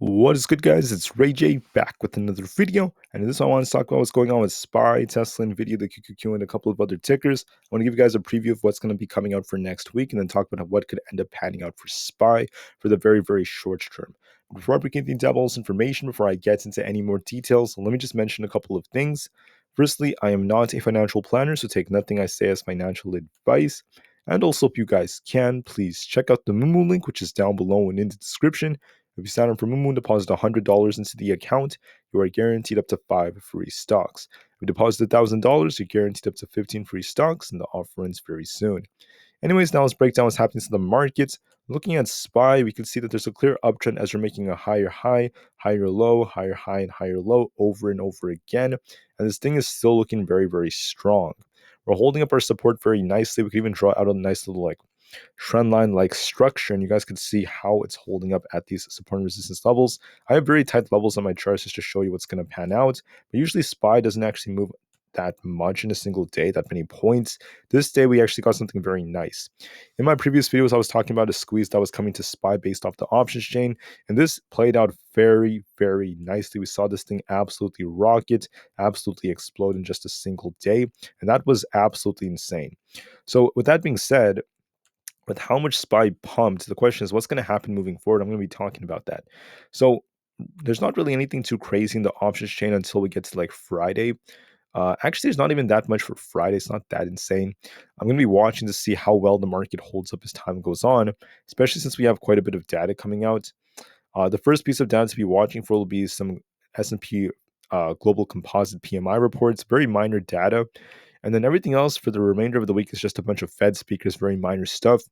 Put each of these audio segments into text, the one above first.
What is good, guys? It's Rey-Jay back with another video, and in this one I want to talk about what's going on with SPY, Tesla, NVIDIA, the QQQ, and a couple of other tickers. I want to give you guys a preview of what's going to be coming out for next week, and then talk about what could end up panning out for SPY for the very, very short term. Before I begin the devil's information, before I get into any more details, let me just mention a couple of things. Firstly, I am not a financial planner, so take nothing I say as financial advice. And also, if you guys can, please check out the Moomoo link, which is down below and in the description. If you sign up for Moomoo and deposit $100 into the account, you are guaranteed up to 5 free stocks. If you deposit $1,000, you're guaranteed up to 15 free stocks, and the offer ends very soon. Anyways, now let's break down what's happening to the markets. Looking at SPY, we can see that there's a clear uptrend as we're making a higher high, higher low, higher high, and higher low over and over again. And this thing is still looking very, very strong. We're holding up our support very nicely. We could even draw out a nice little trend line like structure, and you guys can see how it's holding up at these support and resistance levels. I have very tight levels on my charts just to show you what's going to pan out, but usually SPY doesn't actually move that much in a single day, that many points. This day we actually got something very nice. In my previous videos I was talking about a squeeze that was coming to SPY based off the options chain, and this played out very, very nicely. We saw this thing absolutely rocket, absolutely explode in just a single day, and that was absolutely insane. So with that being said, with how much SPY pumped, the question is what's going to happen moving forward. I'm going to be talking about that. So there's not really anything too crazy in the options chain until we get to like Friday. Actually, there's not even that much for Friday. It's not that insane. I'm going to be watching to see how well the market holds up as time goes on, especially since we have quite a bit of data coming out. The first piece of data to be watching for will be some S&P Global Composite PMI reports, very minor data. And then everything else for the remainder of the week is just a bunch of Fed speakers, very minor stuff.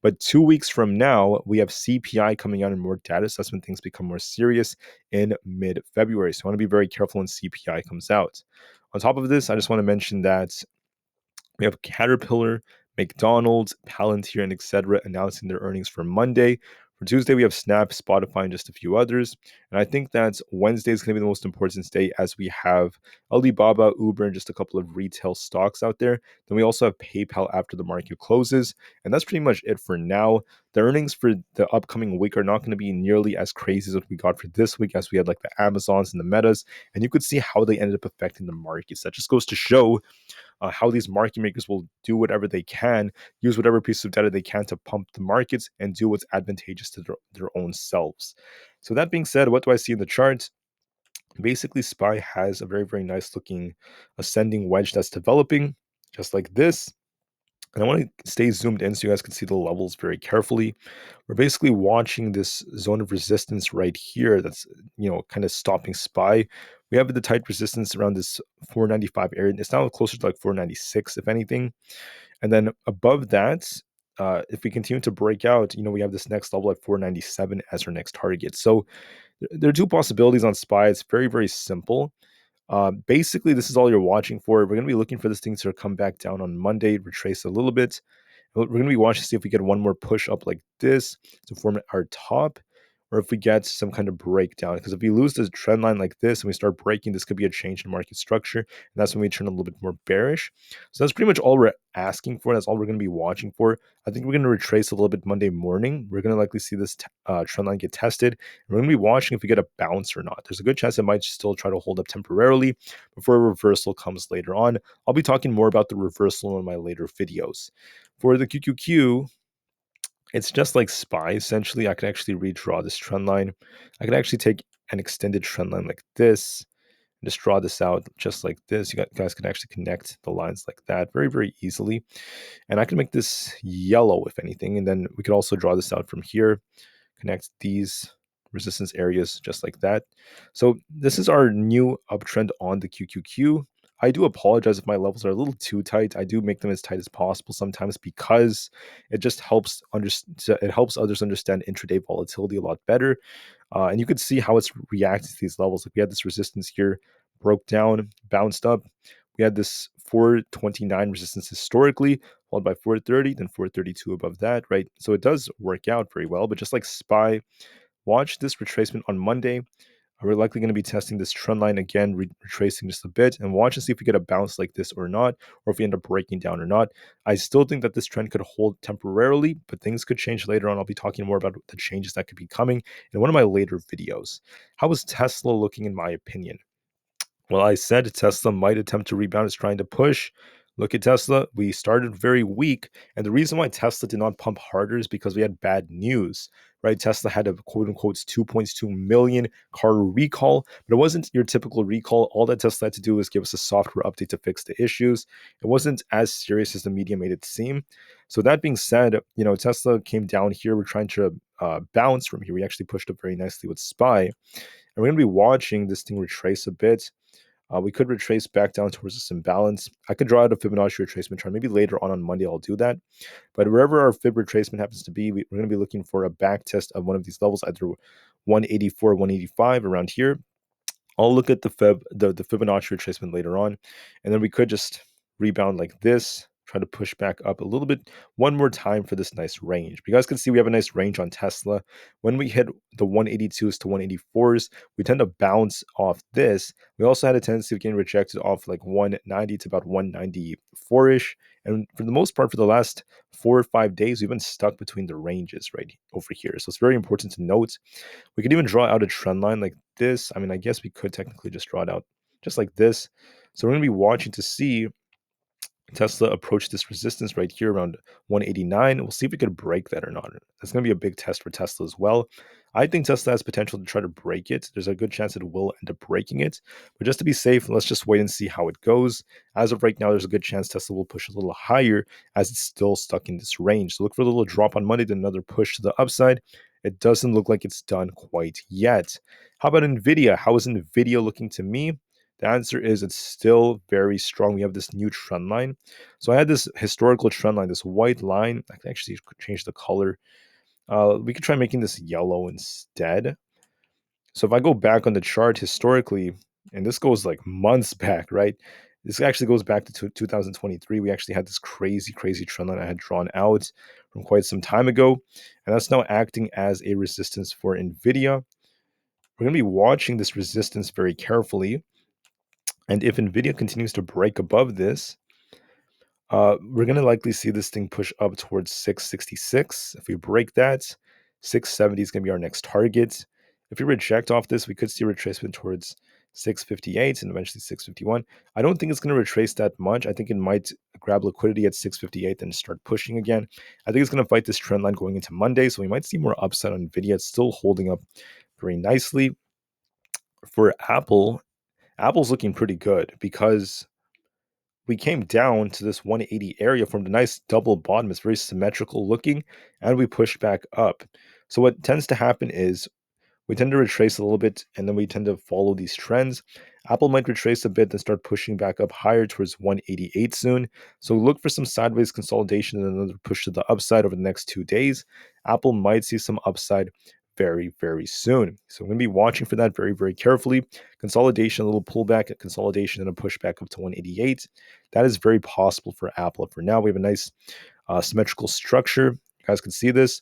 But 2 weeks from now, we have CPI coming out and more data. So that's when things become more serious in mid-February. So I want to be very careful when CPI comes out. On top of this, I just want to mention that we have Caterpillar, McDonald's, Palantir, and etc. announcing their earnings for Monday. For Tuesday, we have Snap, Spotify, and just a few others. And I think that Wednesday is going to be the most important day as we have Alibaba, Uber, and just a couple of retail stocks out there. Then we also have PayPal after the market closes. And that's pretty much it for now. The earnings for the upcoming week are not going to be nearly as crazy as what we got for this week, as we had like the Amazons and the Metas. And you could see how they ended up affecting the markets. That just goes to show how these market makers will do whatever they can, use whatever piece of data they can to pump the markets and do what's advantageous to their own selves. So that being said, what do I see in the chart? Basically, SPY has a very, very nice looking ascending wedge that's developing, just like this. And I want to stay zoomed in so you guys can see the levels very carefully. We're basically watching this zone of resistance right here that's, kind of stopping SPY. We have the tight resistance around this 495 area. It's now closer to like 496, if anything. And then above that, if we continue to break out, we have this next level at 497 as our next target. So there are two possibilities on SPY. It's very, very simple. Basically, this is all you're watching for. We're going to be looking for this thing to come back down on Monday, retrace a little bit. We're going to be watching to see if we get one more push up like this to form our top, or if we get some kind of breakdown. Because if we lose this trend line like this and we start breaking, this could be a change in market structure. And that's when we turn a little bit more bearish. So that's pretty much all we're asking for. That's all we're going to be watching for. I think we're going to retrace a little bit Monday morning. We're going to likely see this trend line get tested. And we're going to be watching if we get a bounce or not. There's a good chance it might still try to hold up temporarily before a reversal comes later on. I'll be talking more about the reversal in my later videos. For the QQQ, it's just like SPY, essentially. I can actually redraw this trend line. I can actually take an extended trend line like this and just draw this out just like this. You guys can actually connect the lines like that very, very easily. And I can make this yellow, if anything. And then we could also draw this out from here, connect these resistance areas just like that. So this is our new uptrend on the QQQ. I do apologize if my levels are a little too tight. I do make them as tight as possible sometimes because it just helps others understand intraday volatility a lot better. And you could see how it's reacting to these levels. Like we had this resistance here, broke down, bounced up. We had this 429 resistance historically, followed by 430, then 432 above that, right? So it does work out very well. But just like SPY, watch this retracement on Monday. We're likely going to be testing this trend line again, retracing just a bit, and watch and see if we get a bounce like this or not, or if we end up breaking down or not. I still think that this trend could hold temporarily, but things could change later on. I'll be talking more about the changes that could be coming in one of my later videos. How is Tesla looking in my opinion? Well, I said Tesla might attempt to rebound. It's trying to push. Look at Tesla. We started very weak. And the reason why Tesla did not pump harder is because we had bad news, right? Tesla had a quote unquote 2.2 million car recall, but it wasn't your typical recall. All that Tesla had to do was give us a software update to fix the issues. It wasn't as serious as the media made it seem. So, that being said, Tesla came down here. We're trying to bounce from here. We actually pushed up very nicely with SPY. And we're going to be watching this thing retrace a bit. We could retrace back down towards this imbalance. I could draw out a Fibonacci retracement chart. Maybe later on Monday I'll do that. But wherever our Fib retracement happens to be, we're going to be looking for a back test of one of these levels, either 184, 185 around here. I'll look at the Fibonacci retracement later on, and then we could just rebound like this, try to push back up a little bit one more time for this nice range. But you guys can see we have a nice range on Tesla. When we hit the 182s to 184s, we tend to bounce off this. We also had a tendency of getting rejected off like 190 to about 194-ish. And for the most part, for the last 4 or 5 days, we've been stuck between the ranges right over here. So it's very important to note. We could even draw out a trend line like this. I mean, I guess we could technically just draw it out just like this. So we're going to be watching to see Tesla approach this resistance right here around 189. We'll see if we could break that or not. That's going to be a big test for Tesla as well. I think Tesla has potential to try to break it. There's a good chance it will end up breaking it. But just to be safe, let's just wait and see how it goes. As of right now, there's a good chance Tesla will push a little higher as it's still stuck in this range. So look for a little drop on Monday, then another push to the upside. It doesn't look like it's done quite yet. How about NVIDIA? How is NVIDIA looking to me? The answer is it's still very strong. We have this new trend line. So I had this historical trend line, this white line. I can actually change the color. We could try making this yellow instead. So if I go back on the chart historically, and this goes like months back, right? This actually goes back to 2023. We actually had this crazy, crazy trend line I had drawn out from quite some time ago. And that's now acting as a resistance for NVIDIA. We're going to be watching this resistance very carefully. And if NVIDIA continues to break above this, we're going to likely see this thing push up towards 666. If we break that, 670 is going to be our next target. If we reject off this, we could see retracement towards 658 and eventually 651. I don't think it's going to retrace that much. I think it might grab liquidity at 658 and start pushing again. I think it's going to fight this trend line going into Monday, so we might see more upside on NVIDIA. It's still holding up very nicely. For Apple, Apple's looking pretty good because we came down to this 180 area from the nice double bottom. It's very symmetrical looking, and we pushed back up. So what tends to happen is we tend to retrace a little bit, and then we tend to follow these trends. Apple might retrace a bit and start pushing back up higher towards 188 soon. So look for some sideways consolidation and another push to the upside over the next 2 days. Apple might see some upside very, very soon. So I'm going to be watching for that very, very carefully. Consolidation, a little pullback, a consolidation, and a pushback up to 188. That is very possible for Apple. For now, we have a nice symmetrical structure. You guys can see this.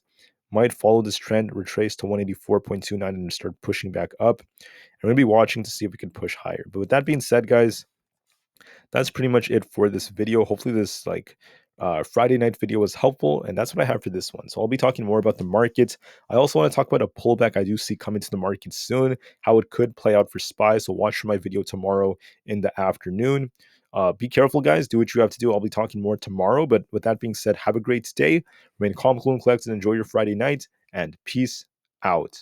Might follow this trend, retrace to 184.29 and start pushing back up. I'm going to be watching to see if we can push higher. But with that being said, guys, that's pretty much it for this video. Hopefully this Friday night video was helpful, and that's what I have for this one. So I'll be talking more about the market. I also want to talk about a pullback I do see coming to the market soon, how it could play out for SPY. So watch for my video tomorrow in the afternoon. Be careful, guys. Do what you have to do. I'll be talking more tomorrow. But with that being said, have a great day. Remain calm, cool, and collected. Enjoy your Friday night, and peace out.